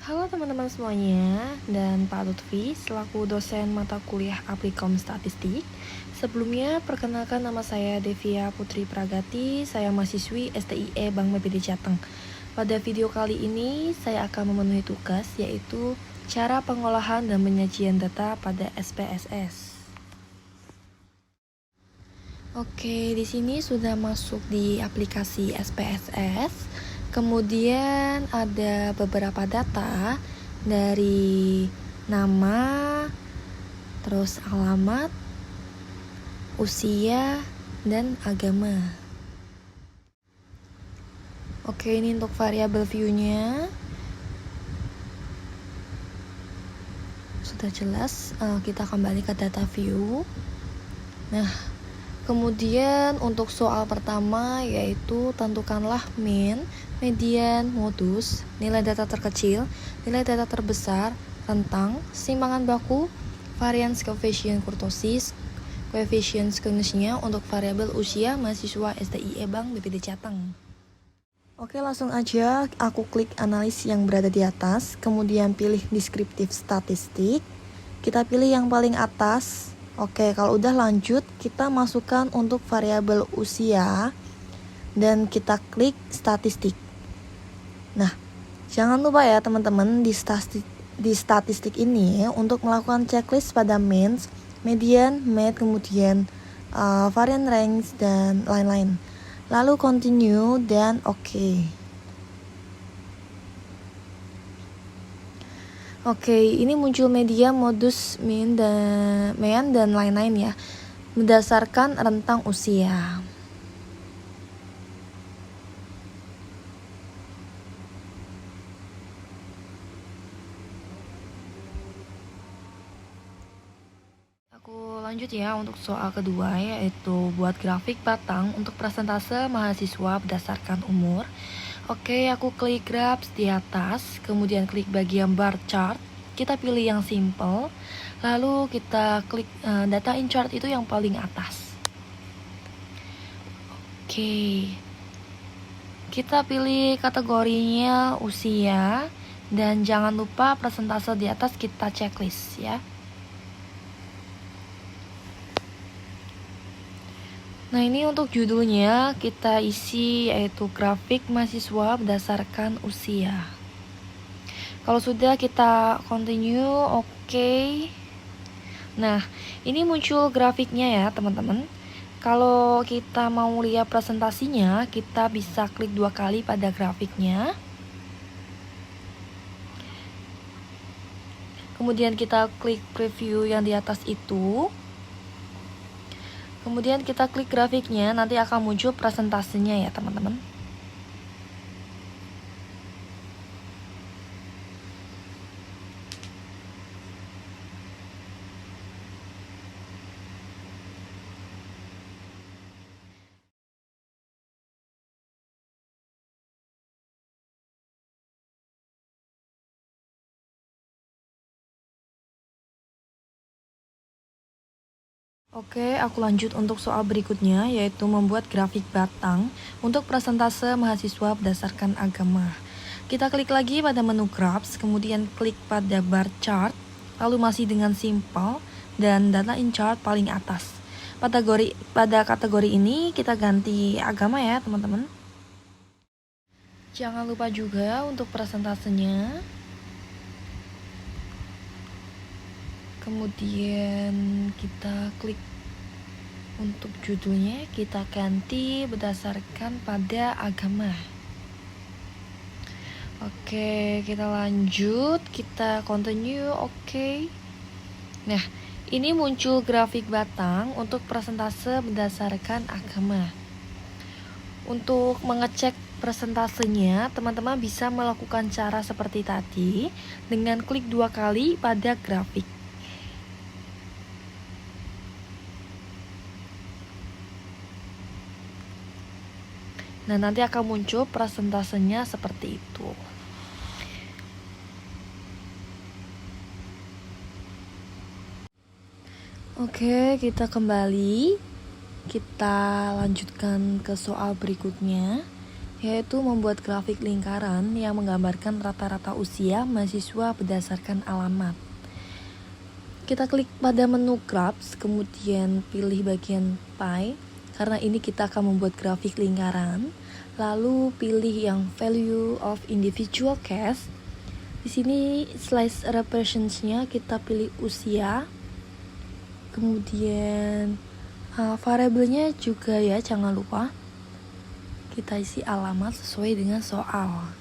Halo teman-teman semuanya, dan Pak Lutfi selaku dosen mata kuliah Applikom Statistik. Sebelumnya, perkenalkan nama saya Devia Putri Pragati, saya mahasiswi STIE Bank BPD Jateng. Pada video kali ini, saya akan memenuhi tugas yaitu cara pengolahan dan penyajian data pada SPSS. Oke, di sini sudah masuk di aplikasi SPSS. Kemudian ada beberapa data dari nama, terus alamat, usia, dan agama. Oke, ini untuk variabel view-nya. Sudah jelas, kita kembali ke data view. Nah, kemudian untuk soal pertama yaitu tentukanlah mean, median, modus, nilai data terkecil, nilai data terbesar, rentang, simpangan baku, variance coefficient kurtosis, coefficient skewness-nya untuk variabel usia mahasiswa STIE Bank BPD Jateng. Oke, langsung aja aku klik analis yang berada di atas, kemudian pilih deskriptif statistik. Kita pilih yang paling atas. Oke, kalau udah lanjut, kita masukkan untuk variabel usia dan kita klik statistik. Nah, jangan lupa ya teman-teman di statistik ini untuk melakukan checklist pada means, median, med, kemudian variance range dan lain-lain. Lalu continue dan oke. Oke, ini muncul media, modus, mean, dan lain-lain ya, berdasarkan rentang usia. Aku lanjut ya untuk soal kedua, yaitu buat grafik batang untuk persentase mahasiswa berdasarkan umur. Oke, aku klik graphs di atas, kemudian klik bagian bar chart. Kita pilih yang simple, lalu kita klik data in chart itu yang paling atas. Oke, kita pilih kategorinya usia, dan jangan lupa persentase di atas kita checklist ya. Nah, ini untuk judulnya kita isi yaitu grafik mahasiswa berdasarkan usia. Kalau sudah kita continue, oke. Nah, ini muncul grafiknya ya teman-teman. Kalau kita mau lihat presentasinya, kita bisa klik 2 kali pada grafiknya. Kemudian kita klik preview yang di atas itu. Kemudian kita klik grafiknya, nanti akan muncul presentasenya ya teman-teman. Oke, aku lanjut untuk soal berikutnya, yaitu membuat grafik batang untuk persentase mahasiswa berdasarkan agama. Kita klik lagi pada menu graphs, kemudian klik pada bar chart, lalu masih dengan simple, dan data in chart paling atas. Pada kategori ini kita ganti agama ya teman-teman. Jangan lupa juga untuk persentasenya. Kemudian kita klik untuk judulnya, kita ganti berdasarkan pada agama. Oke, kita lanjut, kita continue, oke. Nah, ini muncul grafik batang untuk persentase berdasarkan agama. Untuk mengecek persentasenya, teman-teman bisa melakukan cara seperti tadi dengan klik 2 kali pada grafik. Nah, nanti akan muncul presentasenya seperti itu. Oke, kita kembali. Kita lanjutkan ke soal berikutnya, yaitu membuat grafik lingkaran yang menggambarkan rata-rata usia mahasiswa berdasarkan alamat. Kita klik pada menu Graphs, kemudian pilih bagian Pie, karena ini kita akan membuat grafik lingkaran. Lalu pilih yang Value of Individual Case. Di sini Slice Represents-nya kita pilih usia. Kemudian variabelnya juga ya, jangan lupa kita isi alamat sesuai dengan soal.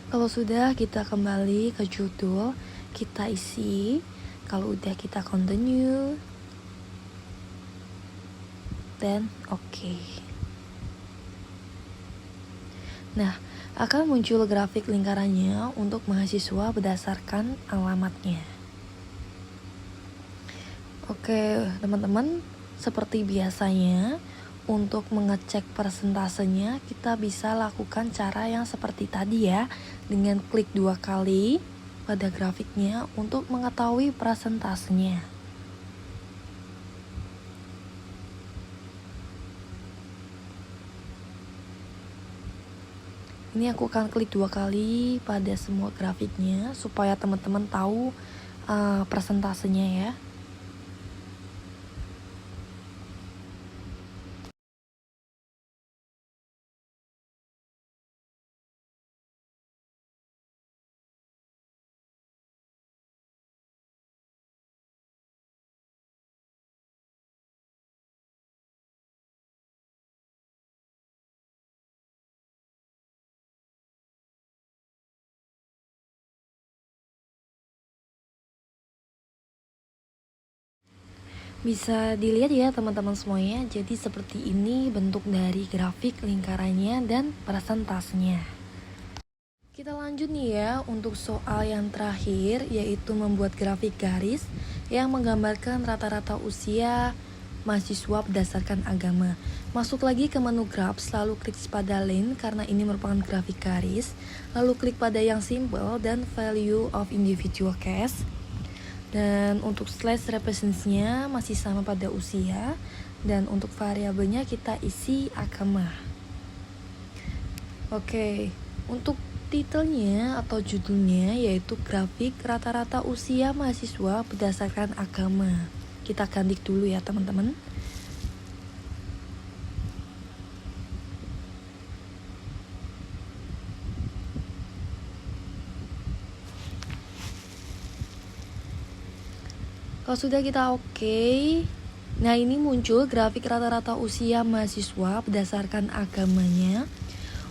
Kalau sudah, kita kembali ke judul, kita isi. Kalau udah, kita continue, dan oke. Nah, akan muncul grafik lingkarannya untuk mahasiswa berdasarkan alamatnya. Oke, teman-teman, seperti biasanya, untuk mengecek persentasenya, kita bisa lakukan cara yang seperti tadi ya, dengan klik 2 kali pada grafiknya untuk mengetahui persentasenya. Ini aku akan klik 2 kali pada semua grafiknya supaya teman-teman tahu persentasenya ya. Bisa dilihat ya teman-teman semuanya, jadi seperti ini bentuk dari grafik lingkarannya dan persentasenya. Kita lanjut nih ya untuk soal yang terakhir, yaitu membuat grafik garis yang menggambarkan rata-rata usia mahasiswa berdasarkan agama. Masuk lagi ke menu Graphs, lalu klik pada Line karena ini merupakan grafik garis, lalu klik pada yang simple dan Value of Individual Case. Dan untuk Slice Represents-nya masih sama pada usia, dan untuk variabelnya kita isi agama. Oke, untuk titelnya atau judulnya yaitu grafik rata-rata usia mahasiswa berdasarkan agama. Kita ganti dulu ya teman-teman. Kalau sudah kita oke, nah ini muncul grafik rata-rata usia mahasiswa berdasarkan agamanya.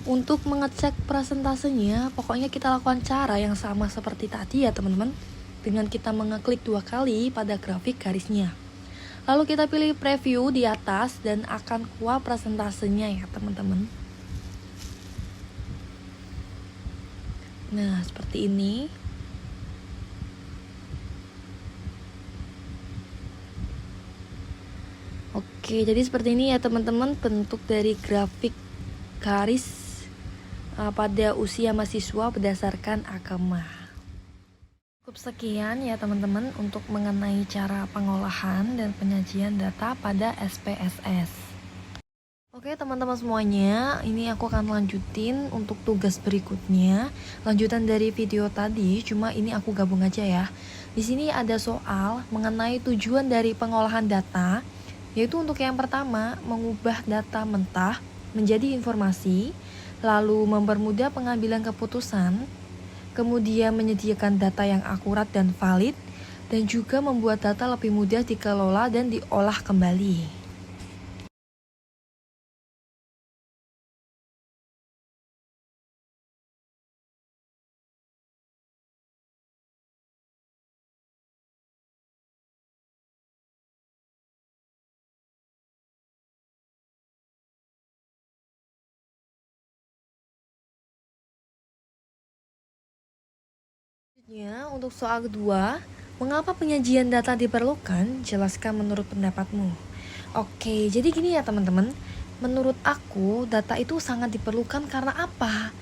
Untuk mengecek presentasenya, pokoknya kita lakukan cara yang sama seperti tadi ya teman-teman, dengan kita mengeklik 2 kali pada grafik garisnya. Lalu kita pilih preview di atas dan akan keluar presentasenya ya teman-teman. Nah seperti ini. Oke, jadi seperti ini ya teman-teman bentuk dari grafik garis pada usia mahasiswa berdasarkan agama. Cukup sekian ya teman-teman untuk mengenai cara pengolahan dan penyajian data pada SPSS. Oke teman-teman semuanya, ini aku akan lanjutin untuk tugas berikutnya. Lanjutan dari video tadi, cuma ini aku gabung aja ya. Di sini ada soal mengenai tujuan dari pengolahan data, yaitu untuk yang pertama, mengubah data mentah menjadi informasi, lalu mempermudah pengambilan keputusan, kemudian menyediakan data yang akurat dan valid, dan juga membuat data lebih mudah dikelola dan diolah kembali. Untuk soal kedua, mengapa penyajian data diperlukan? Jelaskan menurut pendapatmu. Oke, jadi gini ya teman-teman. Menurut aku, data itu sangat diperlukan karena apa?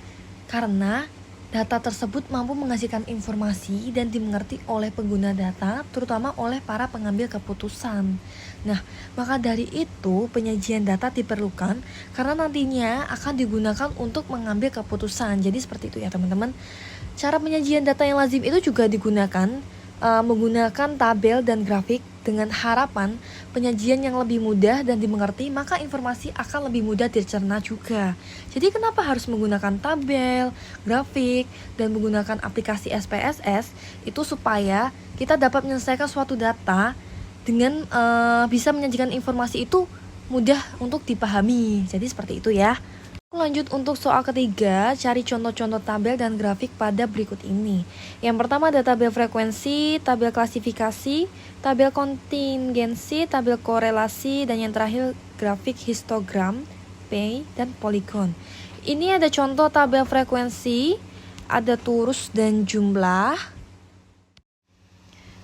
Karena data tersebut mampu menghasilkan informasi dan dimengerti oleh pengguna data, terutama oleh para pengambil keputusan. Nah, maka dari itu penyajian data diperlukan karena nantinya akan digunakan untuk mengambil keputusan. Jadi seperti itu ya teman-teman. Cara penyajian data yang lazim itu juga digunakan menggunakan tabel dan grafik dengan harapan penyajian yang lebih mudah dan dimengerti, maka informasi akan lebih mudah dicerna juga. Jadi kenapa harus menggunakan tabel, grafik, dan menggunakan aplikasi SPSS? Itu supaya kita dapat menyelesaikan suatu data dengan bisa menyajikan informasi itu mudah untuk dipahami. Jadi seperti itu ya. Lanjut untuk soal ketiga, cari contoh-contoh tabel dan grafik pada berikut ini. Yang pertama ada tabel frekuensi, tabel klasifikasi, tabel kontingensi, tabel korelasi, dan yang terakhir grafik histogram, P, dan poligon. Ini ada contoh tabel frekuensi, ada turus dan jumlah.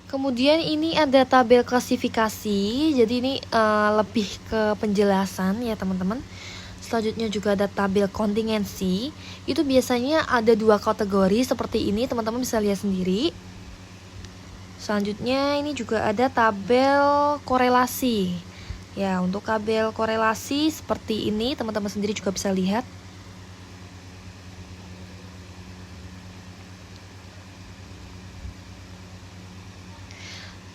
Kemudian ini ada tabel klasifikasi, jadi ini lebih ke penjelasan ya teman-teman. Selanjutnya juga ada tabel kontingensi. Itu biasanya ada 2 kategori seperti ini, teman-teman bisa lihat sendiri. Selanjutnya ini juga ada tabel korelasi. Ya, untuk tabel korelasi seperti ini, teman-teman sendiri juga bisa lihat.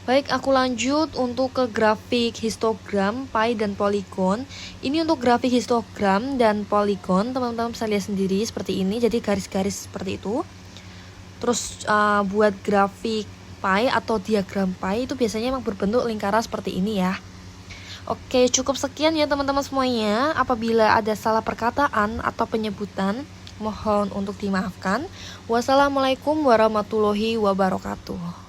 Baik, aku lanjut untuk ke grafik histogram, pie, dan poligon. Ini untuk grafik histogram dan poligon, teman-teman bisa lihat sendiri seperti ini, jadi garis-garis seperti itu. Terus buat grafik pie atau diagram pie itu biasanya memang berbentuk lingkaran seperti ini ya. Oke, cukup sekian ya teman-teman semuanya. Apabila ada salah perkataan atau penyebutan, mohon untuk dimaafkan. Wassalamualaikum warahmatullahi wabarakatuh.